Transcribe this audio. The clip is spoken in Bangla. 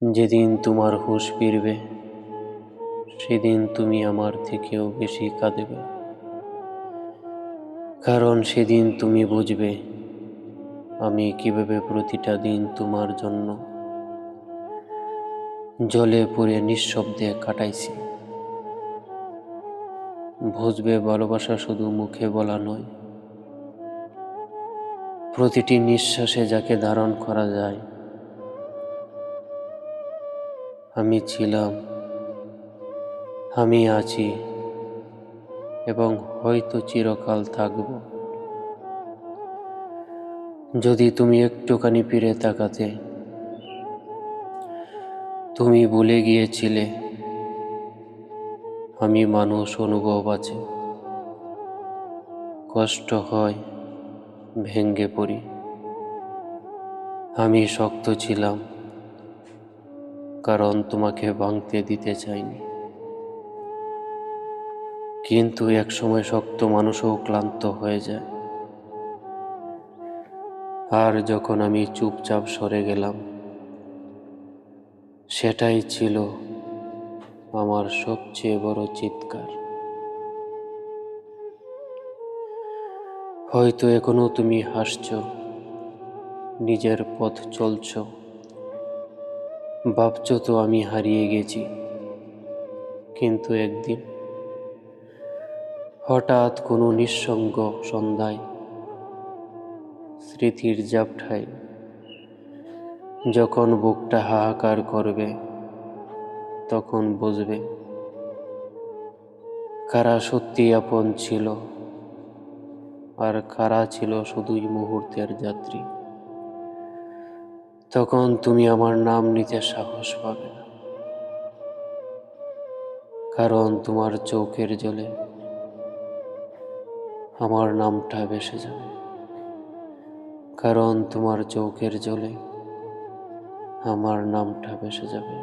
যেদিন তোমার হুঁশ ফিরবে সেদিন তুমি আমার থেকেও বেশি কাঁদবে, কারণ সেদিন তুমি বুঝবে আমি কিভাবে প্রতিটা দিন তোমার জন্য জলে পুড়ে নিঃশব্দে কাটাইছি। বুঝবে ভালোবাসা শুধু মুখে বলা নয়, প্রতিটি নিঃশ্বাসে যাকে ধারণ করা যায়। আমি ছিলাম, আমি আছি এবং হয়তো চিরকাল থাকব। যদি তুমি একটুখানি ফিরে তাকাতে, তুমি ভুলে গিয়েছিলে আমি মানুষ, অনুভব আছে, কষ্ট হয়, ভেঙে পড়ি। আমি শক্ত ছিলাম কারণ তোমাকে ভাঙতে দিতে চাইনি। কিন্তু একসময় শক্ত মানুষও ক্লান্ত হয়ে যায়। আর যখন আমি চুপচাপ সরে গেলাম, সেটাই ছিল আমার সবচেয়ে বড় চিৎকার। হয়তো এখনো তুমি হাসছো, নিজের পথ চলছ, ভাবছো তো আমি হারিয়ে গেছি। কিন্তু একদিন হঠাৎ কোনো নিঃসঙ্গ সন্ধ্যায়, স্মৃতির জাপটায় যখন বুকটা হাহাকার করবে, তখন বুঝবে কারা সত্যি আপন ছিল আর কারা ছিল শুধুই মুহূর্তের যাত্রী। তখন তুমি আমার নাম নিতে সাহস পাবে না, কারণ তোমার চোখের জলে আমার নামটা ভেসে যাবে। কারণ তোমার চোখের জলে আমার নামটা ভেসে যাবে।